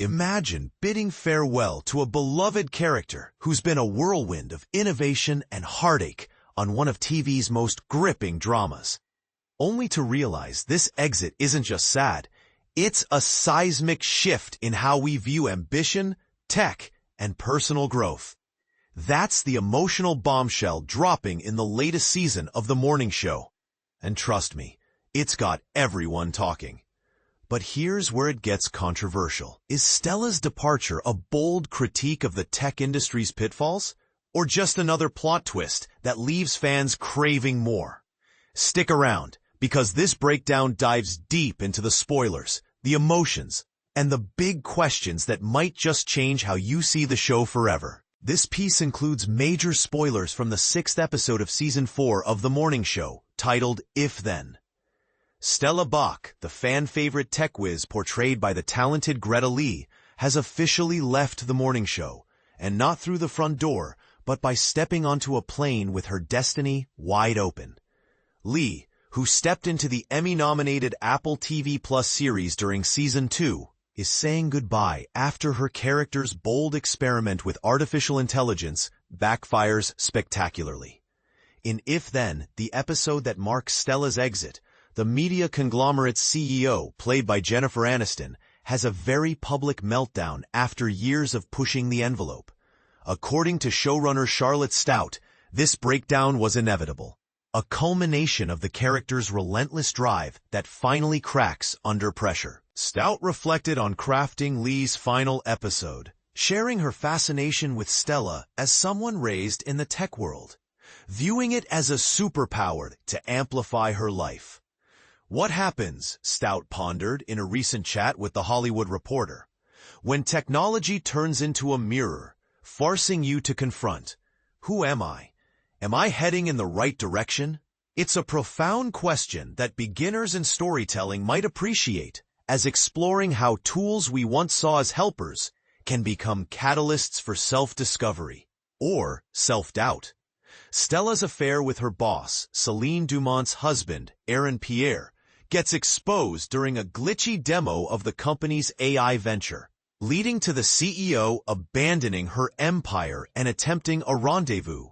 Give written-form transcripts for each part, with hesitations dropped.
Imagine bidding farewell to a beloved character who's been a whirlwind of innovation and heartache on one of TV's most gripping dramas. Only to realize this exit isn't just sad, it's a seismic shift in how we view ambition, tech, and personal growth. That's the emotional bombshell dropping in the latest season of The Morning Show. And trust me, it's got everyone talking. But here's where it gets controversial. Is Stella's departure a bold critique of the tech industry's pitfalls? Or just another plot twist that leaves fans craving more? Stick around, because this breakdown dives deep into the spoilers, the emotions, and the big questions that might just change how you see the show forever. This piece includes major spoilers from the 6th episode of Season 4 of The Morning Show, titled If Then. Stella Bak, the fan-favorite tech whiz portrayed by the talented Greta Lee, has officially left The Morning Show, and not through the front door, but by stepping onto a plane with her destiny wide open. Lee, who stepped into the Emmy-nominated Apple TV Plus series during Season 2, is saying goodbye after her character's bold experiment with artificial intelligence backfires spectacularly. In If Then, the episode that marks Stella's exit, the media conglomerate's CEO, played by Jennifer Aniston, has a very public meltdown after years of pushing the envelope. According to showrunner Charlotte Stout, this breakdown was inevitable, a culmination of the character's relentless drive that finally cracks under pressure. Stout reflected on crafting Lee's final episode, sharing her fascination with Stella as someone raised in the tech world, viewing it as a superpower to amplify her life. What happens, Stout pondered in a recent chat with The Hollywood Reporter, when technology turns into a mirror, forcing you to confront, who am I? Am I heading in the right direction? It's a profound question that beginners in storytelling might appreciate, as exploring how tools we once saw as helpers can become catalysts for self-discovery, or self-doubt. Stella's affair with her boss, Celine Dumont's husband, Aaron Pierre, gets exposed during a glitchy demo of the company's AI venture, leading to the CEO abandoning her empire and attempting a rendezvous.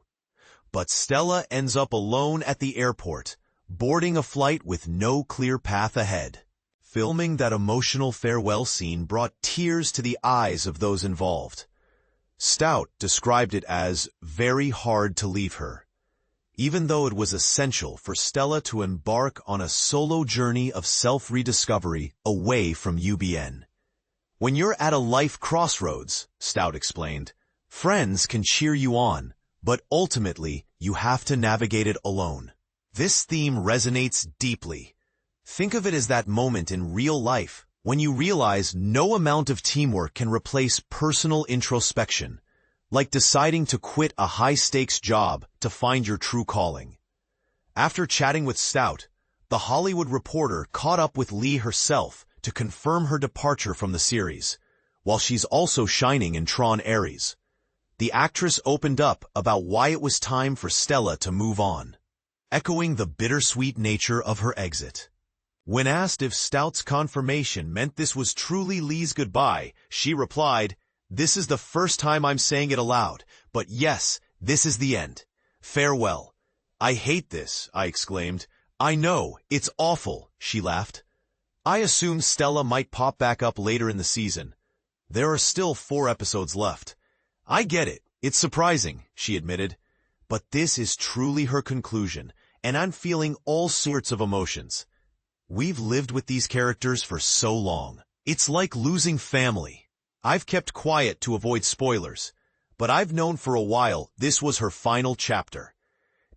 But Stella ends up alone at the airport, boarding a flight with no clear path ahead. Filming that emotional farewell scene brought tears to the eyes of those involved. Stout described it as very hard to leave her, even though it was essential for Stella to embark on a solo journey of self-rediscovery away from UBN. When you're at a life crossroads, Stout explained, friends can cheer you on, but ultimately you have to navigate it alone. This theme resonates deeply. Think of it as that moment in real life when you realize no amount of teamwork can replace personal introspection, like deciding to quit a high-stakes job to find your true calling. After chatting with Stout, The Hollywood Reporter caught up with Lee herself to confirm her departure from the series, while she's also shining in Tron Ares. The actress opened up about why it was time for Stella to move on, echoing the bittersweet nature of her exit. When asked if Stout's confirmation meant this was truly Lee's goodbye, she replied, "This is the first time I'm saying it aloud, but yes, this is the end. Farewell." "I hate this," I exclaimed. "I know, it's awful," she laughed. I assume Stella might pop back up later in the season. There are still 4 episodes left. "I get it, it's surprising," she admitted. But this is truly her conclusion, and I'm feeling all sorts of emotions. We've lived with these characters for so long. It's like losing family. I've kept quiet to avoid spoilers, but I've known for a while this was her final chapter.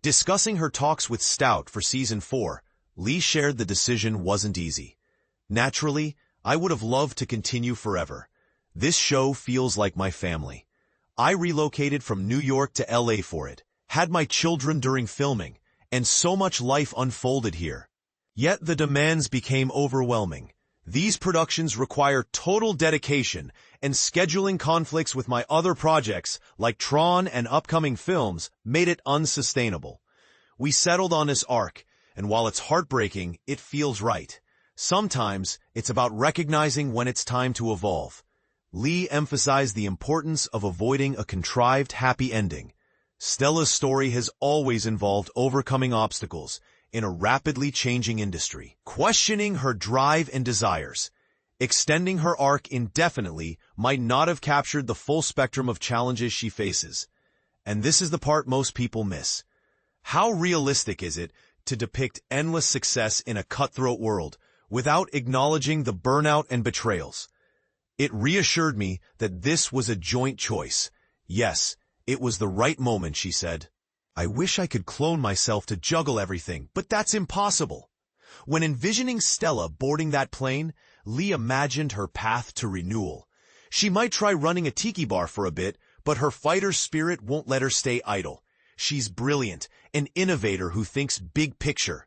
Discussing her talks with Stout for Season 4, Lee shared the decision wasn't easy. "Naturally, I would have loved to continue forever. This show feels like my family. I relocated from New York to LA for it, had my children during filming, and so much life unfolded here. Yet the demands became overwhelming. These productions require total dedication, and scheduling conflicts with my other projects, like Tron and upcoming films, made it unsustainable. We settled on this arc, and while it's heartbreaking, it feels right. Sometimes, it's about recognizing when it's time to evolve. Lee emphasized the importance of avoiding a contrived happy ending. Stella's story has always involved overcoming obstacles in a rapidly changing industry, questioning her drive and desires. Extending her arc indefinitely might not have captured the full spectrum of challenges she faces. And this is the part most people miss. How realistic is it to depict endless success in a cutthroat world without acknowledging the burnout and betrayals? It reassured me that this was a joint choice. Yes, it was the right moment, she said. I wish I could clone myself to juggle everything, but that's impossible. When envisioning Stella boarding that plane, Lee imagined her path to renewal. She might try running a tiki bar for a bit, but her fighter spirit won't let her stay idle. She's brilliant, an innovator who thinks big picture.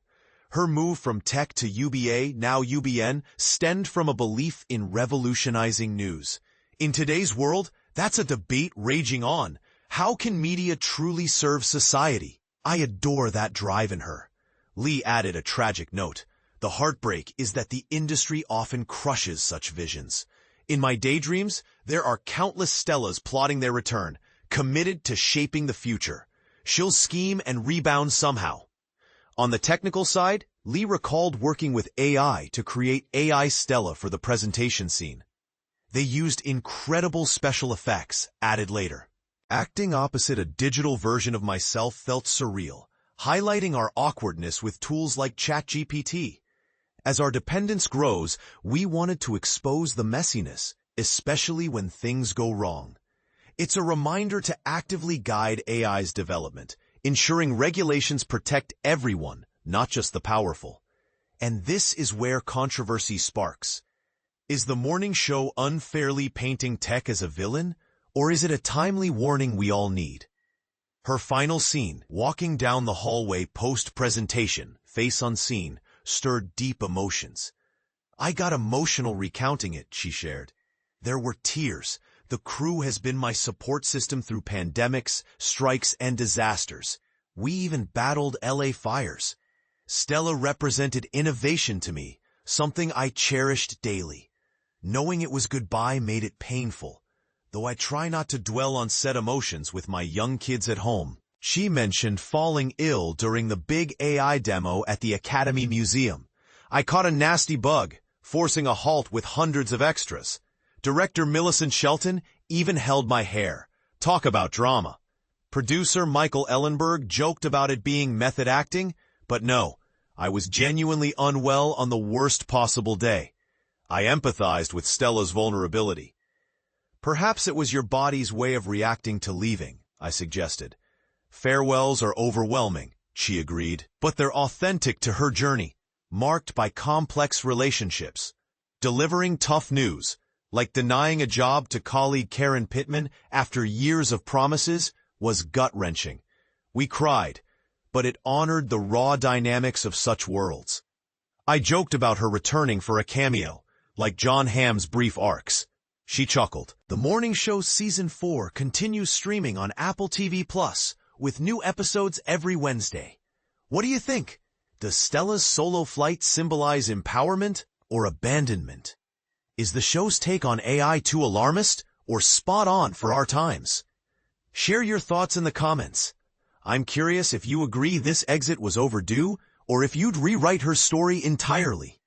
Her move from tech to UBA, now UBN, stemmed from a belief in revolutionizing news. In today's world, that's a debate raging on. How can media truly serve society? I adore that drive in her. Lee added a tragic note. The heartbreak is that the industry often crushes such visions. In my daydreams, there are countless Stellas plotting their return, committed to shaping the future. She'll scheme and rebound somehow. On the technical side, Lee recalled working with AI to create AI Stella for the presentation scene. They used incredible special effects, added later. Acting opposite a digital version of myself felt surreal, highlighting our awkwardness with tools like ChatGPT. As our dependence grows, we wanted to expose the messiness, especially when things go wrong. It's a reminder to actively guide AI's development, ensuring regulations protect everyone, not just the powerful. And this is where controversy sparks. Is the morning show unfairly painting tech as a villain, or is it a timely warning we all need? Her final scene, walking down the hallway post-presentation, face unseen, stirred deep emotions. I got emotional recounting it, she shared. There were tears. The crew has been my support system through pandemics, strikes, and disasters. We even battled LA fires. Stella represented innovation to me, something I cherished daily. Knowing it was goodbye made it painful, though I try not to dwell on sad emotions with my young kids at home. She mentioned falling ill during the big AI demo at the Academy Museum. I caught a nasty bug, forcing a halt with hundreds of extras. Director Millicent Shelton even held my hair. Talk about drama. Producer Michael Ellenberg joked about it being method acting, but no, I was genuinely unwell on the worst possible day. I empathized with Stella's vulnerability. Perhaps it was your body's way of reacting to leaving, I suggested. Farewells are overwhelming, she agreed, but they're authentic to her journey, marked by complex relationships. Delivering tough news, like denying a job to colleague Karen Pittman after years of promises, was gut-wrenching. We cried, but it honored the raw dynamics of such worlds. I joked about her returning for a cameo, like John Hamm's brief arcs. She chuckled. The morning show Season 4 continues streaming on Apple TV+, with new episodes every Wednesday. What do you think? Does Stella's solo flight symbolize empowerment or abandonment? Is the show's take on AI too alarmist or spot on for our times? Share your thoughts in the comments. I'm curious if you agree this exit was overdue or if you'd rewrite her story entirely.